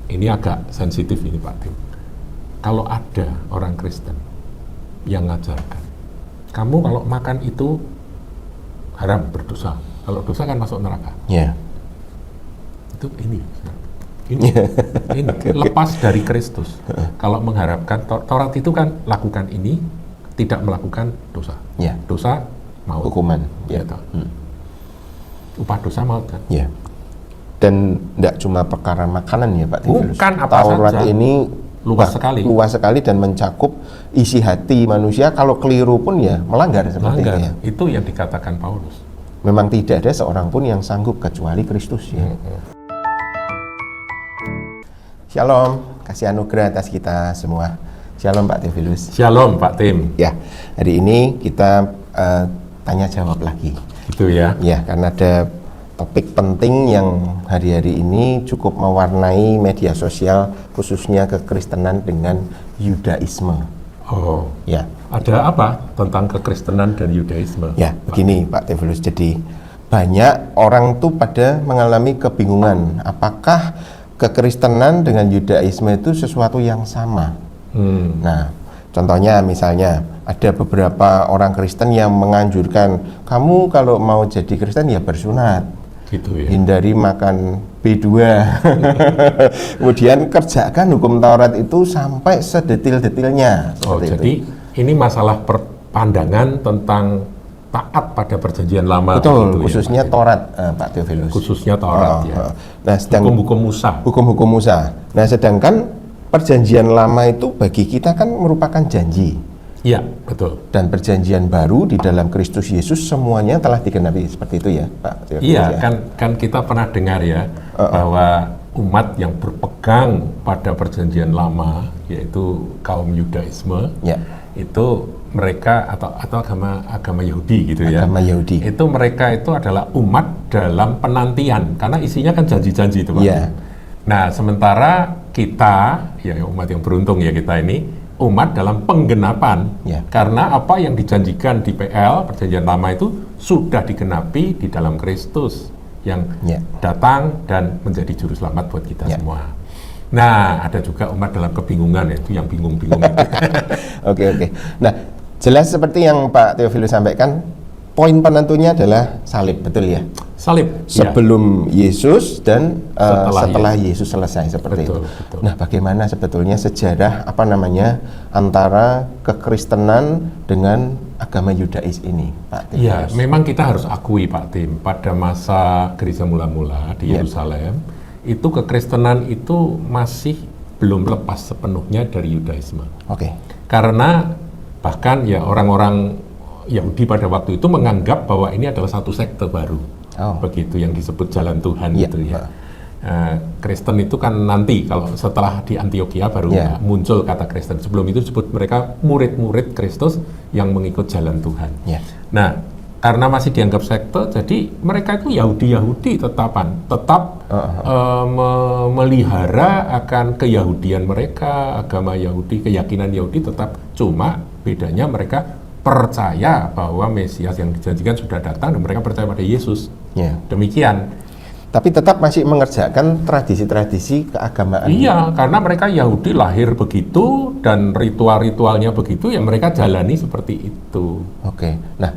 ini agak sensitif ini Pak Tim. Kalau ada orang Kristen yang ngajarkan, kamu kalau makan itu haram, berdosa. Kalau dosa kan masuk neraka. Ya. Itu ini lepas dari Kristus. Kalau mengharapkan Taurat itu kan lakukan ini, tidak melakukan dosa. Ya. Dosa maut. Hukuman. Ya. Gitu. Upah dosa maut kan. Ya. Dan tidak cuma perkara makanan ya Pak Theophilus. Bukan apa Taurat saja. ini Luas sekali. Luas sekali dan mencakup isi hati manusia. Kalau keliru pun ya melanggar seperti itu ya. Itu yang dikatakan Paulus. Memang tidak ada seorang pun yang sanggup kecuali Kristus ya. Shalom, kasih anugerah atas kita semua. Shalom Pak Theophilus. Shalom Pak Tim. Ya, hari ini kita tanya jawab lagi. Itu ya. Ya, karena ada topik penting yang hari-hari ini cukup mewarnai media sosial, khususnya kekristenan dengan Yudaisme. Oh, Ya, ada apa tentang kekristenan dan Yudaisme? ya begini Pak Theophilus. Jadi banyak orang tuh pada mengalami kebingungan. Apakah kekristenan dengan Yudaisme itu sesuatu yang sama? Nah, contohnya misalnya ada beberapa orang Kristen yang menganjurkan kamu kalau mau jadi Kristen ya bersunat, Gitu ya. hindari makan B2, kemudian kerjakan hukum Taurat itu sampai sedetil-detilnya. Oh, seperti jadi itu. ini masalah pandangan tentang taat pada perjanjian lama. Betul, begitu ya, khususnya Pak Tim? Taurat, Pak Theophilus. Khususnya Taurat ya. Nah, Hukum-hukum Musa. hukum-hukum Musa. Nah, sedangkan perjanjian lama itu bagi kita kan merupakan janji. Iya, betul. Dan perjanjian baru di dalam Kristus Yesus semuanya telah digenapi, seperti itu ya, Pak Theophilus. Iya, ya? kan kita pernah dengar ya bahwa umat yang berpegang pada perjanjian lama, yaitu kaum Yudaisme, Ya. itu mereka atau agama Yahudi gitu ya. Agama Yahudi. Itu mereka itu adalah umat dalam penantian karena isinya kan janji-janji itu Pak. Iya. Nah, sementara kita ya umat yang beruntung ya kita ini umat dalam penggenapan. Ya. Karena apa yang dijanjikan di PL perjanjian lama itu sudah digenapi di dalam Kristus yang Ya. datang dan menjadi juru selamat buat kita Ya. semua. Nah, ada juga umat dalam kebingungan itu yang bingung-bingung itu. Oke. Nah, jelas seperti yang Pak Theophilus sampaikan, poin penentunya adalah salib, betul ya? Salib. ya. Sebelum Yesus dan Setelah setelah Yesus selesai seperti Betul, itu. betul. Nah, bagaimana sebetulnya sejarah antara kekristenan dengan agama Yudais ini, Pak Ya, Theophilus? memang kita harus akui Pak Tim, pada masa gereja mula-mula di Ya. Yerusalem, itu kekristenan itu masih belum lepas sepenuhnya dari Yudaisme. Oke. Karena bahkan ya orang-orang Yahudi pada waktu itu menganggap bahwa ini adalah satu sekte baru. Oh. Begitu yang disebut jalan Tuhan Ya. gitu ya. Kristen itu kan nanti kalau setelah di Antioquia baru Ya. muncul kata Kristen. Sebelum itu disebut mereka murid-murid Kristus yang mengikut jalan Tuhan. Ya. Nah, karena masih dianggap sekte, jadi mereka itu Yahudi tetap memelihara akan keyahudian mereka, agama Yahudi, keyakinan Yahudi tetap. Cuma bedanya mereka percaya bahwa Mesias yang dijanjikan sudah datang dan mereka percaya pada Yesus. Ya. Demikian. Tapi tetap masih mengerjakan tradisi-tradisi keagamaan. Iya, karena mereka Yahudi lahir begitu dan ritual-ritualnya begitu, ya mereka jalani seperti itu. Oke. Nah,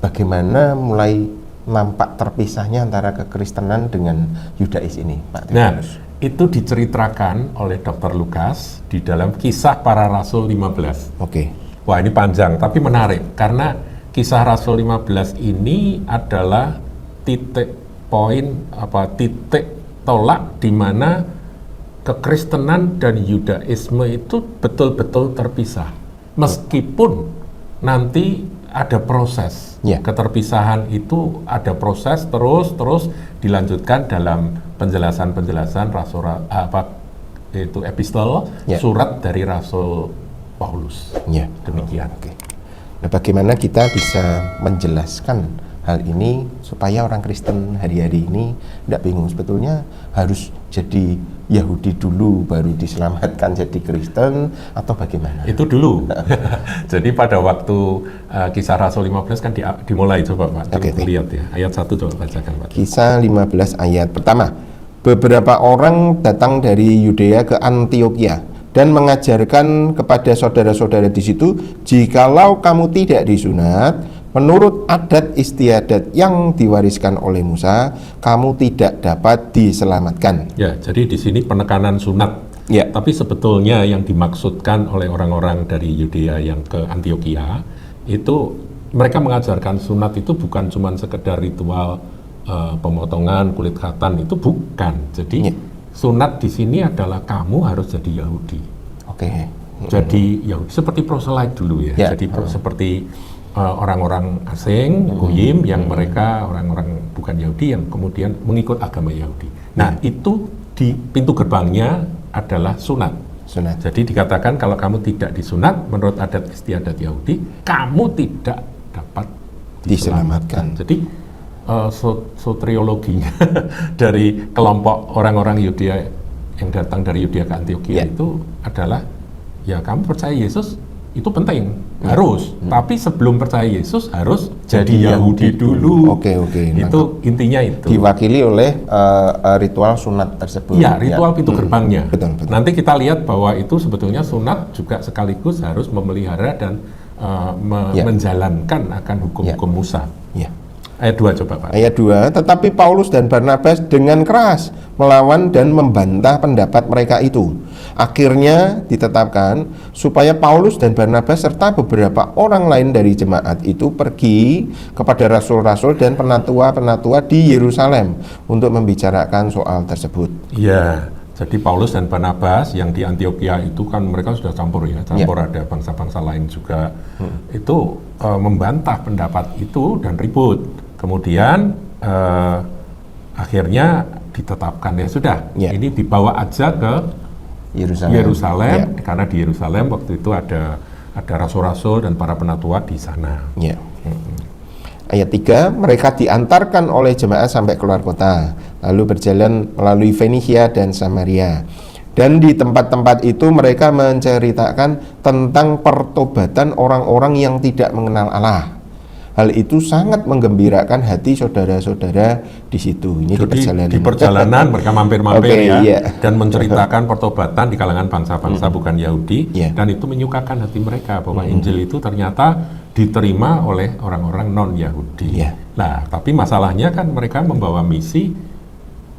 bagaimana mulai nampak terpisahnya antara kekristenan dengan Yudais ini, Pak Nah, Theophilus? itu diceritakan oleh Dr. Lukas di dalam Kisah Para Rasul 15. Oke. Wah, ini panjang tapi menarik karena Kisah Rasul 15 ini adalah titik tolak di mana kekristenan dan Yudaisme itu betul-betul terpisah. Meskipun nanti ada proses. Ya. Keterpisahan itu ada proses terus dilanjutkan dalam penjelasan rasul itu epistol, Ya. surat dari Rasul Paulus. Ya. Demikian. Oke. Nah, bagaimana kita bisa menjelaskan hal ini supaya orang Kristen hari-hari ini tidak bingung sebetulnya harus jadi Yahudi dulu baru diselamatkan jadi Kristen atau bagaimana? Itu dulu. Jadi pada waktu Kisah Rasul 15 kan dimulai, coba Pak. Oke. Lihat ya. Ayat 1 coba bacakan Pak. Kisah 15 ayat pertama. beberapa orang datang dari Yudea ke Antioquia dan mengajarkan kepada saudara-saudara di situ, jikalau kamu tidak disunat menurut adat istiadat yang diwariskan oleh Musa, kamu tidak dapat diselamatkan. Ya, jadi di sini penekanan sunat. Ya. Tapi sebetulnya yang dimaksudkan oleh orang-orang dari Yudea yang ke Antioquia itu mereka mengajarkan sunat itu bukan cuma sekedar ritual pemotongan kulit khatan, itu bukan. Jadi sunat di sini adalah kamu harus jadi Yahudi. Oke. Jadi Yahudi seperti proselyte dulu ya. Jadi seperti orang-orang asing, goyim yang mereka orang-orang bukan Yahudi yang kemudian mengikut agama Yahudi. Nah, itu di pintu gerbangnya adalah sunat. Jadi dikatakan kalau kamu tidak disunat menurut adat istiadat Yahudi, kamu tidak dapat diselamatkan. Jadi soteriologinya dari kelompok orang-orang Yudea yang datang dari Yudea ke Antioquia itu adalah ya kamu percaya Yesus itu penting, harus. Tapi sebelum percaya Yesus harus jadi Yahudi dulu. Oke. Itu intinya itu. Diwakili oleh ritual sunat tersebut. Iya, ritual pintu gerbangnya. Betul. Nanti kita lihat bahwa itu sebetulnya sunat juga sekaligus harus memelihara dan menjalankan akan hukum-hukum Musa. Ya. Ayat 2 coba Pak. Ayat 2, tetapi Paulus dan Barnabas dengan keras melawan dan membantah pendapat mereka itu. Akhirnya ditetapkan supaya Paulus dan Barnabas serta beberapa orang lain dari jemaat itu pergi kepada rasul-rasul dan penatua-penatua di Yerusalem untuk membicarakan soal tersebut. Iya, jadi Paulus dan Barnabas yang di Antioquia itu kan mereka sudah campur ya, ada bangsa-bangsa lain juga. Itu membantah pendapat itu dan ribut. Kemudian akhirnya ditetapkan ya sudah, ini dibawa aja ke Yerusalem karena di Yerusalem waktu itu ada rasul-rasul dan para penatua di sana. Ayat 3, mereka diantarkan oleh jemaat sampai keluar kota, lalu berjalan melalui Fenisia dan Samaria. Dan di tempat-tempat itu mereka menceritakan tentang pertobatan orang-orang yang tidak mengenal Allah. Hal itu sangat menggembirakan hati saudara-saudara di situ. Ini di perjalanan mereka mampir-mampir dan menceritakan pertobatan di kalangan bangsa-bangsa bukan Yahudi, dan itu menyukakan hati mereka bahwa Injil itu ternyata diterima oleh orang-orang non-Yahudi. Nah, tapi masalahnya kan mereka membawa misi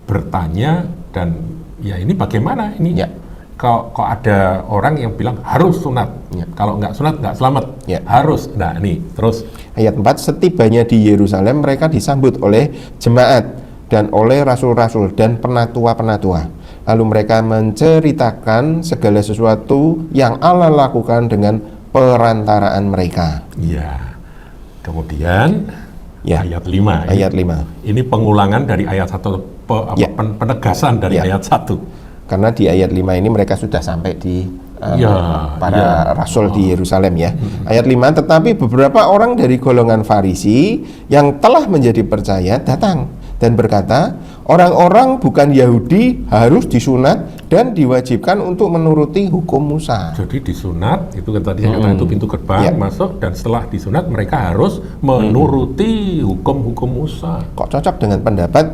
bertanya dan ya ini bagaimana ini? Kok ada orang yang bilang harus sunat, kalau nggak sunat nggak selamat, harus. Nah ini terus ayat 4, setibanya di Yerusalem mereka disambut oleh jemaat dan oleh rasul-rasul dan penatua-penatua. Lalu mereka menceritakan segala sesuatu yang Allah lakukan dengan perantaraan mereka. Iya. Kemudian ayat 5. Ayat 5. Ini pengulangan dari ayat 1, penegasan dari ayat 1. Karena di ayat 5 ini mereka sudah sampai di para rasul di Yerusalem ya. Ayat 5, tetapi beberapa orang dari golongan Farisi yang telah menjadi percaya datang dan berkata, orang-orang bukan Yahudi harus disunat dan diwajibkan untuk menuruti hukum Musa. Jadi disunat, itu kan tadi saya katakan itu pintu gerbang masuk, dan setelah disunat mereka harus menuruti hukum-hukum Musa. Kok cocok dengan pendapat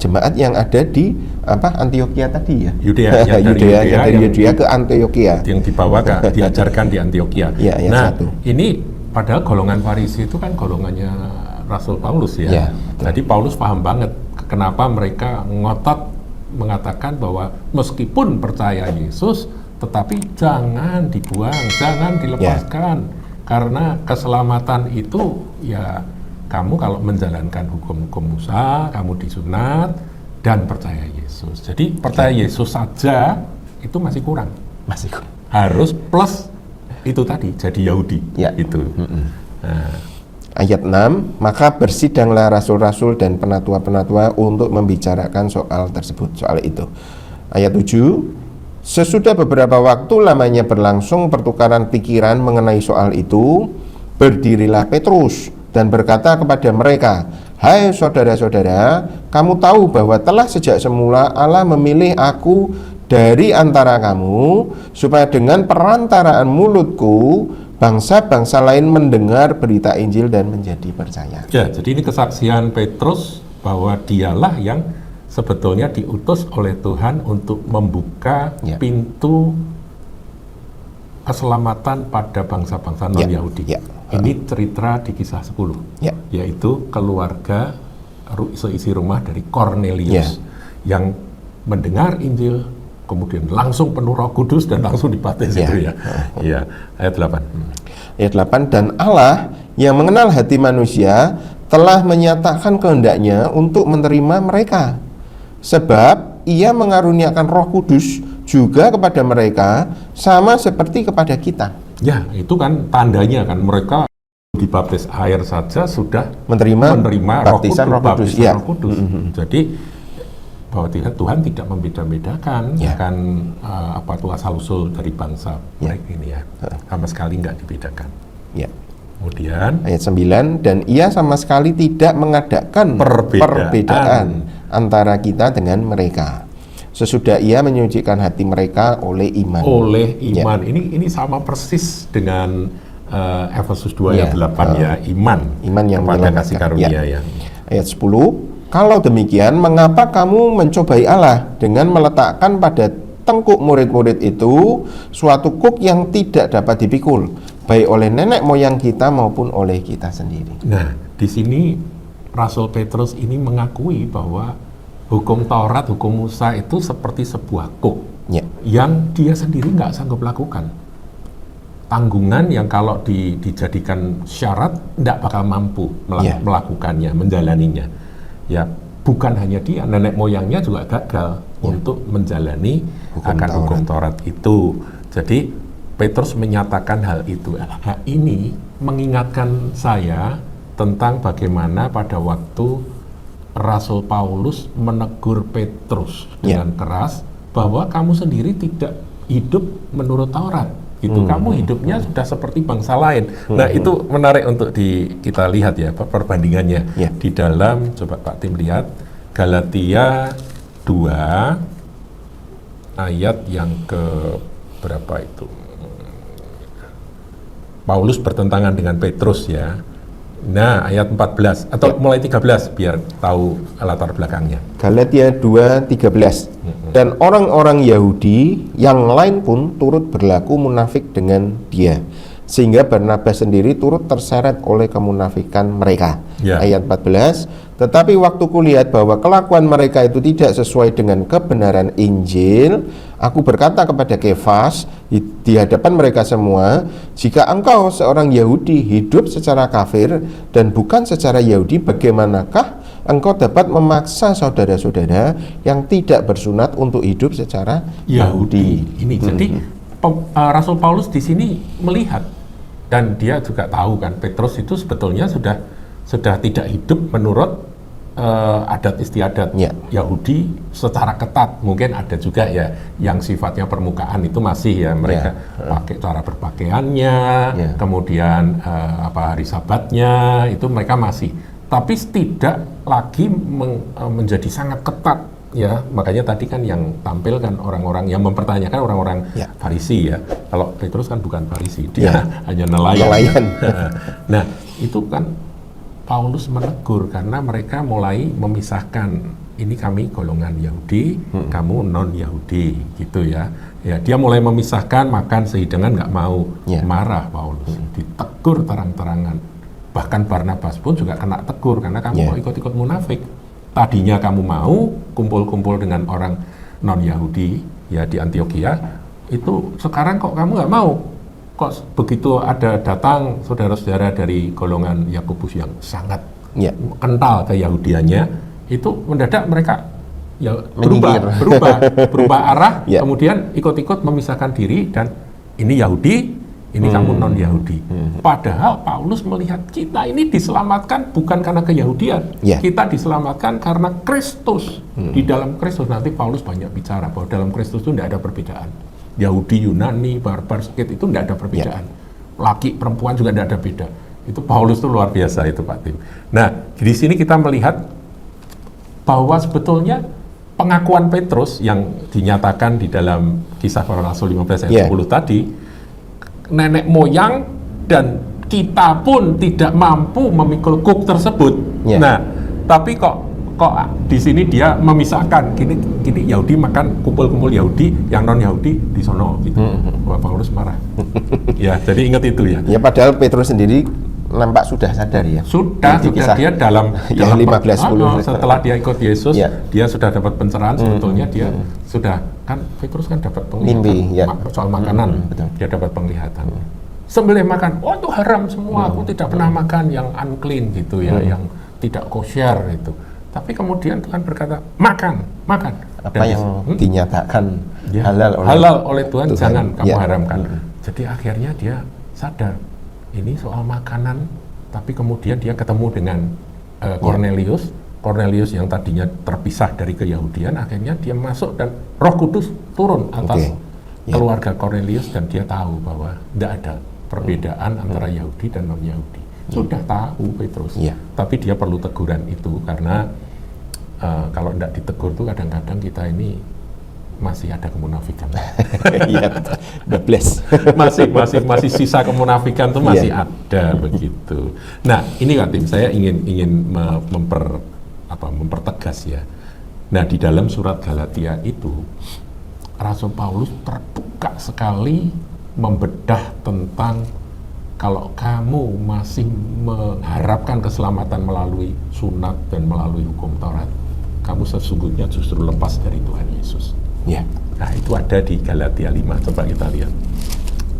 jemaat yang ada di Antioquia tadi ya? Yudea, yang dari Yudea ke Antioquia. Yang dibawa diajarkan di Antioquia. Nah, 1. ini padahal golongan Farisi itu kan golongannya Rasul Paulus ya. Jadi Paulus paham banget kenapa mereka ngotot mengatakan bahwa meskipun percaya Yesus, tetapi jangan dibuang, jangan dilepaskan, karena keselamatan itu ya kamu kalau menjalankan hukum-hukum Musa, kamu disunat dan percaya Yesus. Jadi percaya Yesus saja itu masih kurang, harus plus itu tadi jadi Yahudi itu. Nah, ayat 6, maka bersidanglah rasul-rasul dan penatua-penatua untuk membicarakan soal tersebut, soal itu. Ayat 7, sesudah beberapa waktu lamanya berlangsung pertukaran pikiran mengenai soal itu, berdirilah Petrus dan berkata kepada mereka, hai saudara-saudara, kamu tahu bahwa telah sejak semula Allah memilih aku dari antara kamu, supaya dengan perantaraan mulutku bangsa-bangsa lain mendengar berita Injil dan menjadi percaya. Ya, jadi ini kesaksian Petrus bahwa dialah yang sebetulnya diutus oleh Tuhan untuk membuka Ya. pintu keselamatan pada bangsa-bangsa non-Yahudi. Ya. Ini cerita di Kisah 10, Ya. yaitu keluarga seisi rumah dari Cornelius yang mendengar Injil, kemudian langsung penuh Roh Kudus dan langsung dibaptis itu ya. Iya, ayat 8. Ayat 8, dan Allah yang mengenal hati manusia telah menyatakan kehendaknya untuk menerima mereka. Sebab ia mengaruniakan Roh Kudus juga kepada mereka sama seperti kepada kita. Ya, itu kan tandanya kan mereka dibaptis air saja sudah Menerima baptisan Roh Kudus. baptisan Roh Kudus. Jadi bahwa Tuhan tidak membeda-bedakan kan apa itu asal-usul dari bangsa mereka ini ya. Sama sekali nggak dibedakan. Ya. Kemudian Ayat 9, dan ia sama sekali tidak mengadakan perbedaan antara kita dengan mereka. Sesudah ia menyucikan hati mereka oleh iman. Ini sama persis dengan Efesus 2 ayat 8 ya, iman yang kepada kasih karunia ya. Ayat 10, kalau demikian mengapa kamu mencobai Allah dengan meletakkan pada tengkuk murid-murid itu suatu kuk yang tidak dapat dipikul, baik oleh nenek moyang kita maupun oleh kita sendiri. Nah, di sini Rasul Petrus ini mengakui bahwa hukum Taurat, hukum Musa itu seperti sebuah kuk yang dia sendiri nggak sanggup lakukan. Tanggungan yang kalau dijadikan syarat nggak bakal mampu melakukannya, menjalaninya. Ya, bukan hanya dia, nenek moyangnya juga gagal untuk menjalani hukum Taurat itu. Jadi Petrus menyatakan hal itu. Hal ini mengingatkan saya tentang bagaimana pada waktu Rasul Paulus menegur Petrus dengan keras bahwa kamu sendiri tidak hidup menurut Taurat. Gitu. Kamu hidupnya sudah seperti bangsa lain. Nah, itu menarik untuk kita lihat ya perbandingannya di dalam, coba Pak Tim lihat Galatia 2 ayat yang ke berapa itu? Paulus bertentangan dengan Petrus ya. Nah, ayat 14 atau mulai 13 biar tahu latar belakangnya. Galatia 2:13. Dan orang-orang Yahudi yang lain pun turut berlaku munafik dengan dia, sehingga Barnabas sendiri turut terseret oleh kemunafikan mereka. Ayat 14. Tetapi waktu kulihat bahwa kelakuan mereka itu tidak sesuai dengan kebenaran Injil, aku berkata kepada Kefas di hadapan mereka semua, jika engkau seorang Yahudi hidup secara kafir dan bukan secara Yahudi, bagaimanakah engkau dapat memaksa saudara-saudara yang tidak bersunat untuk hidup secara Yahudi? Ini jadi Rasul Paulus di sini melihat, dan dia juga tahu kan Petrus itu sebetulnya sudah tidak hidup menurut adat istiadat Yahudi secara ketat. Mungkin ada juga ya yang sifatnya permukaan itu masih ya mereka pakai cara berpakaiannya, kemudian hari Sabatnya itu mereka masih, tapi tidak lagi menjadi sangat ketat ya. Makanya tadi kan yang tampil kan orang-orang yang mempertanyakan orang-orang Farisi ya. Kalau Petrus kan bukan Farisi, dia hanya nelayan. Nah, itu kan Paulus menegur karena mereka mulai memisahkan, ini kami golongan Yahudi, kamu non-Yahudi gitu ya. Ya, dia mulai memisahkan, makan sehidangan nggak mau, marah Paulus, ditegur terang-terangan. Bahkan Barnabas pun juga kena tegur karena kamu mau ikut-ikut munafik. Tadinya kamu mau kumpul-kumpul dengan orang non-Yahudi ya di Antioquia, itu sekarang kok kamu nggak mau? Kok begitu ada datang saudara-saudara dari golongan Yakobus yang sangat kental keyahudiannya, itu mendadak mereka ya berubah arah, kemudian ikut-ikut memisahkan diri, dan ini Yahudi, ini kamu non-Yahudi. Padahal Paulus melihat kita ini diselamatkan bukan karena keyahudian, kita diselamatkan karena Kristus. Di dalam Kristus, nanti Paulus banyak bicara bahwa dalam Kristus itu tidak ada perbedaan. Yahudi, Yunani, barbar, Skit itu tidak ada perbedaan. Laki, perempuan juga tidak ada beda. Itu Paulus itu luar biasa itu Pak Tim. Nah, di sini kita melihat bahwa sebetulnya pengakuan Petrus yang dinyatakan di dalam Kisah Para Rasul 15 ayat 10 tadi, nenek moyang dan kita pun tidak mampu memikul kuk tersebut. Nah, tapi kok kok di sini dia memisahkan gini Yahudi makan kumpul-kumpul Yahudi, yang non Yahudi di sono gitu. Wah, Paulus marah. Ya, jadi ingat itu ya. Ya, padahal Petrus sendiri nampak sudah sadar ya. Sudah dia dalam ya, 15-10 setelah dia ikut Yesus, ya. Dia sudah dapat pencerahan sebetulnya dia sudah kan Petrus kan dapat penglihatan mimpi, ya. Soal makanan, dia dapat penglihatan. Sembelih makan, oh itu haram semua, aku tidak pernah makan yang unclean gitu ya, yang tidak kosher itu. Tapi kemudian Tuhan berkata, makan. Apa yang dinyatakan ya, halal oleh Tuhan, jangan kamu haramkan. Jadi akhirnya dia sadar, ini soal makanan, tapi kemudian dia ketemu dengan Cornelius yang tadinya terpisah dari Keyahudian, akhirnya dia masuk dan Roh Kudus turun atas keluarga Cornelius dan dia tahu bahwa tidak ada perbedaan antara Yahudi dan non-Yahudi. Sudah tahu Petrus, tapi dia perlu teguran itu karena kalau tidak ditegur tuh kadang-kadang kita ini masih ada kemunafikan. Iya, bablas. masih sisa kemunafikan tuh masih ada begitu. Nah, ini Kak Tim, saya ingin mempertegas ya. Nah, di dalam surat Galatia itu Rasul Paulus terbuka sekali membedah tentang kalau kamu masih mengharapkan keselamatan melalui sunat dan melalui hukum Taurat, kamu sesungguhnya justru lepas dari Tuhan Yesus. Ya. Nah, itu ada di Galatia 5, coba kita lihat.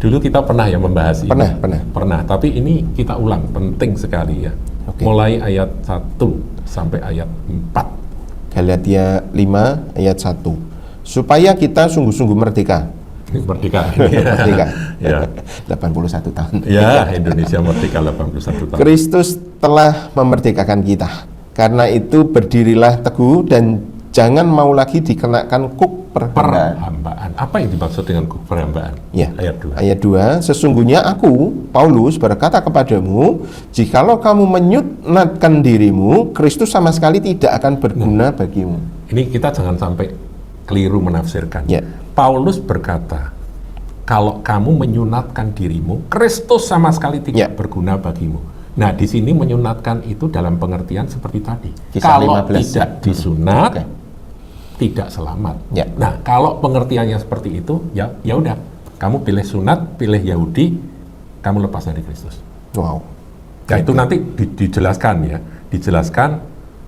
Dulu kita pernah ya membahas ini. Pernah, tapi ini kita ulang, penting sekali ya. Mulai ayat 1 sampai ayat 4. Galatia 5 ayat 1. Supaya kita sungguh-sungguh merdeka. Merdeka. Ya. 81 tahun. Ya, Indonesia merdeka 81 tahun. Kristus telah memerdekakan kita. Karena itu berdirilah teguh dan jangan mau lagi dikenakan kuk perhambaan. Apa yang dimaksud dengan kuk perhambaan? Ya. Ayat 2. Sesungguhnya aku, Paulus, berkata kepadamu, jikalau kamu menyunatkan dirimu, Kristus sama sekali tidak akan berguna bagimu. Ini kita jangan sampai keliru menafsirkan. Ya. Paulus berkata, kalau kamu menyunatkan dirimu, Kristus sama sekali tidak berguna bagimu. Nah, di sini menyunatkan itu dalam pengertian seperti tadi. Kisah kalau 15. tidak disunat, tidak selamat. Ya. Nah, kalau pengertiannya seperti itu, ya udah, kamu pilih sunat, pilih Yahudi, kamu lepas dari Kristus. Wow. Nah, itu nanti dijelaskan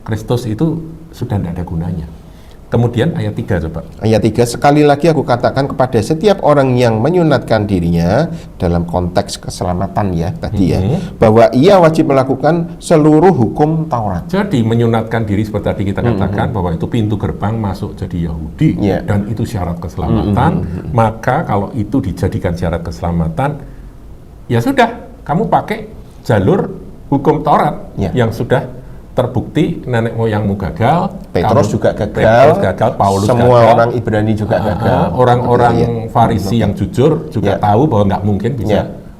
Kristus itu sudah tidak ada gunanya. Kemudian ayat 3 coba. Ayat 3, sekali lagi aku katakan kepada setiap orang yang menyunatkan dirinya dalam konteks keselamatan ya tadi bahwa ia wajib melakukan seluruh hukum Taurat. Jadi menyunatkan diri seperti tadi kita katakan bahwa itu pintu gerbang masuk jadi Yahudi dan itu syarat keselamatan. Maka kalau itu dijadikan syarat keselamatan, ya sudah, kamu pakai jalur hukum Taurat yang sudah terbukti nenek moyangmu gagal, Petrus juga gagal, Paulus semua gagal, orang Ibrani juga gagal, orang-orang Farisi yang jujur juga tahu bahwa nggak mungkin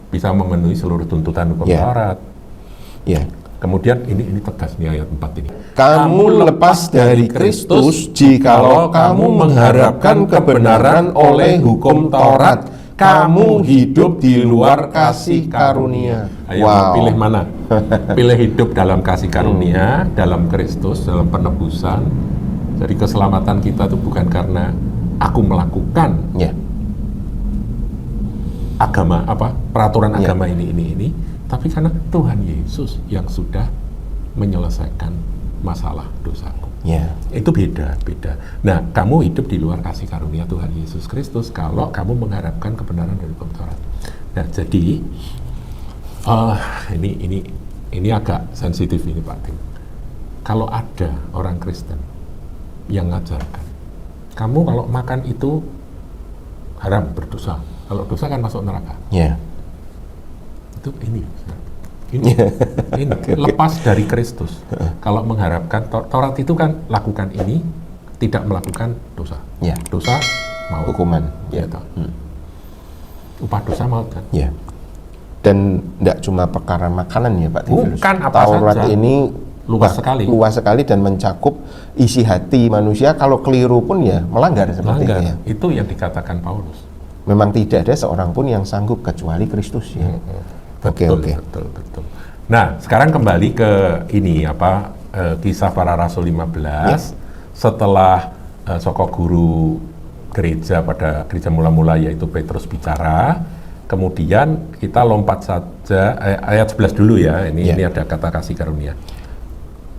bisa memenuhi seluruh tuntutan hukum Taurat. Kemudian ini tegas nih ayat 4 ini. Kamu lepas dari Kristus jikalau kamu mengharapkan kebenaran oleh hukum Taurat. Kamu hidup di luar kasih karunia. Ayo, pilih mana? Pilih hidup dalam kasih karunia, dalam Kristus, dalam penebusan. Jadi keselamatan kita itu bukan karena aku melakukan agama peraturan agama ini, tapi karena Tuhan Yesus yang sudah menyelesaikan masalah dosaku. Itu beda. Nah, kamu hidup di luar kasih karunia Tuhan Yesus Kristus kalau kamu mengharapkan kebenaran dari hukum Taurat. Nah, jadi ini agak sensitif ini Pak Tim. Kalau ada orang Kristen yang ngajarkan, kamu kalau makan itu haram, berdosa. Kalau dosa kan masuk neraka. Itu ini lepas dari Kristus. Kalau mengharapkan Taurat itu kan lakukan ini, tidak melakukan dosa. Dosa maut, hukuman. Upah dosa maut kan. Dan tidak cuma perkara makanan ya Pak Tifilus. Bukan apa Taurat saja. ini luas sekali dan mencakup isi hati manusia. Kalau keliru pun ya melanggar seperti itu. Itu yang dikatakan Paulus. Memang tidak ada seorang pun yang sanggup kecuali Kristus ya. Betul. Nah, sekarang kembali ke ini Kisah Para Rasul 15, setelah soko guru gereja pada gereja mula-mula yaitu Petrus bicara, kemudian kita lompat saja ayat 11 dulu ya. Ini ada kata kasih karunia.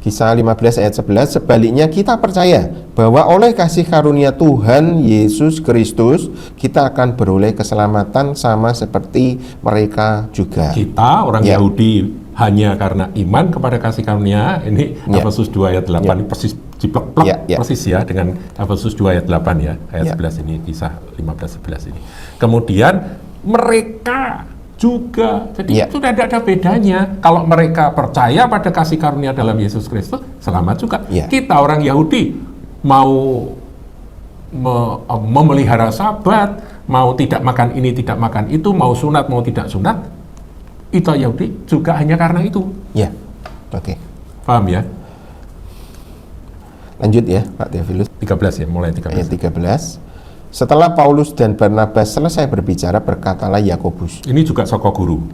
Kisah 15 ayat 11, sebaliknya kita percaya bahwa oleh kasih karunia Tuhan Yesus Kristus kita akan beroleh keselamatan sama seperti mereka juga. Kita orang Yahudi hanya karena iman kepada kasih karunia, ini Efesus 2 ayat 8 ini persis jiplek persis ya dengan Efesus 2 ayat 8 ya, ayat 11 ini, kisah 15-11 ini. Kemudian mereka juga, jadi sudah tidak ada bedanya. Kalau mereka percaya pada kasih karunia dalam Yesus Kristus, selamat juga. Kita orang Yahudi mau memelihara Sabat, mau tidak makan ini, tidak makan itu, mau sunat, mau tidak sunat, itu Yahudi juga hanya karena itu. Oke. Paham ya? Lanjut ya, Pak Theophilus. 13 ya, mulai 13. Ayat 13. Setelah Paulus dan Barnabas selesai berbicara, berkatalah Yakobus. Ini juga soko guru.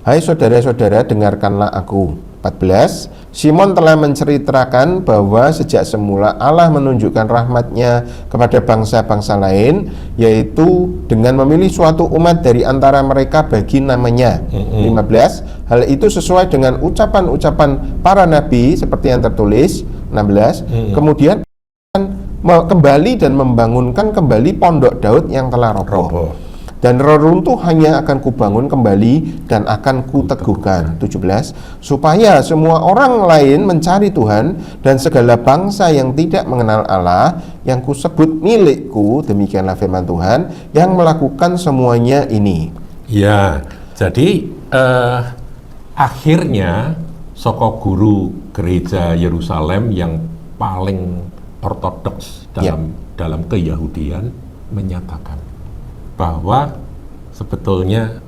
Hai saudara-saudara, dengarkanlah aku. 14. Simon telah menceritakan bahwa sejak semula Allah menunjukkan rahmat-Nya kepada bangsa-bangsa lain, yaitu dengan memilih suatu umat dari antara mereka bagi namanya. 15. Hal itu sesuai dengan ucapan-ucapan para nabi seperti yang tertulis. 16. Kemudian kembali dan membangunkan kembali pondok Daud yang telah roboh. Dan reruntuh hanya akan kubangun kembali dan akan kuteguhkan. 17. Supaya semua orang lain mencari Tuhan dan segala bangsa yang tidak mengenal Allah yang kusebut milikku, demikianlah firman Tuhan, yang melakukan semuanya ini. Ya, jadi akhirnya soko guru gereja Yerusalem yang paling ortodoks dalam keyahudian menyatakan bahwa sebetulnya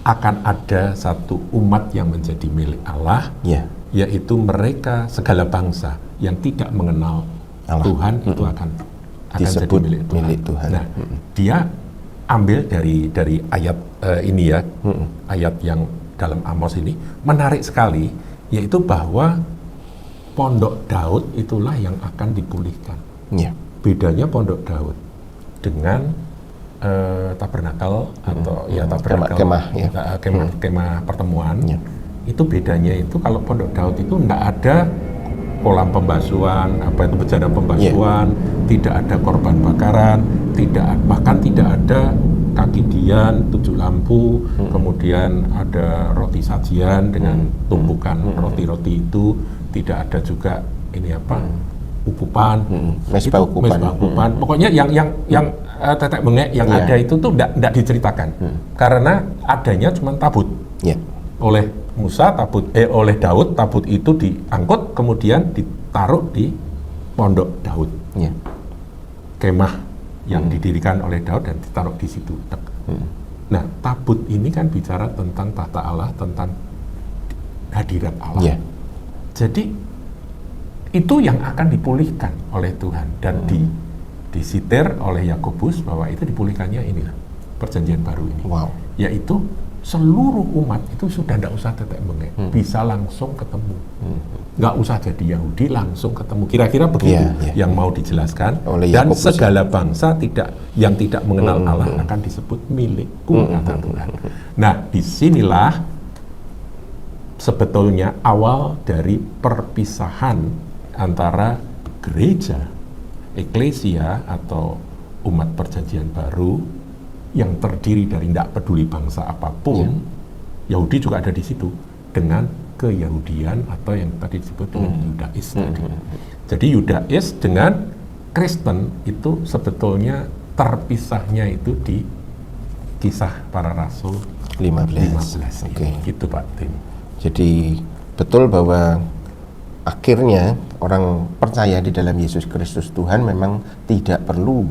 akan ada satu umat yang menjadi milik Allah, yaitu mereka segala bangsa yang tidak mengenal Allah. Tuhan itu akan disebut jadi milik Tuhan. Nah, dia ambil dari ayat ini ya, ayat yang dalam Amos ini menarik sekali, yaitu bahwa pondok Daud itulah yang akan dipulihkan. Bedanya pondok Daud dengan tabernakel atau kemah pertemuan, itu bedanya itu kalau pondok Daud itu tidak ada kolam pembasuhan, bejana pembasuhan, tidak ada korban bakaran, bahkan tidak ada kaki dian, 7 lampu, kemudian ada roti sajian dengan tumpukan roti-roti itu, tidak ada juga ini ukupan, mesbah ukupan. Pokoknya yang tetek bengek yang ada itu tuh tidak diceritakan, karena adanya cuma tabut. Oleh Musa oleh Daud tabut itu diangkut kemudian ditaruh di pondok Daud, kemah yang didirikan oleh Daud dan ditaruh di situ. Nah, tabut ini kan bicara tentang tahta Allah, tentang hadirat Allah. Jadi itu yang akan dipulihkan oleh Tuhan dan disitir oleh Yakobus bahwa itu dipulihkannya inilah perjanjian baru ini, yaitu seluruh umat itu sudah tidak usah tetek bengek, bisa langsung ketemu, nggak usah jadi Yahudi, langsung ketemu. Kira-kira begitu yang mau dijelaskan oleh dan Yakobus. Segala bangsa yang tidak mengenal Allah akan disebut milikku, kata Tuhan. Nah, disinilah sebetulnya awal dari perpisahan antara gereja, eklesia atau umat perjanjian baru yang terdiri dari tidak peduli bangsa apapun, Yahudi juga ada di situ, dengan keyahudian atau yang tadi disebut dengan Yudais tadi. Jadi Yudais dengan Kristen itu sebetulnya terpisahnya itu di Kisah Para Rasul 15. Gitu Pak Tim. Jadi betul bahwa akhirnya orang percaya di dalam Yesus Kristus Tuhan memang tidak perlu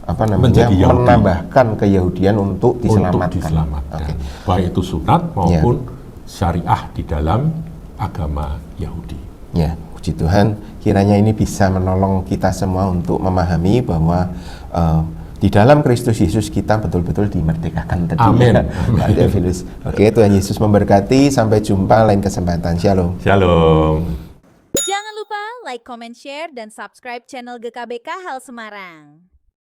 menambahkan keyahudian untuk diselamatkan. Baik itu sunat maupun syariah di dalam agama Yahudi. Ya, puji Tuhan, kiranya ini bisa menolong kita semua untuk memahami bahwa di dalam Kristus Yesus kita betul-betul dimerdekakan. Amin. Oke, Tuhan Yesus memberkati. Sampai jumpa lain kesempatan. Shalom. Shalom. like, comment, share, dan subscribe channel GKBK Hal Semarang.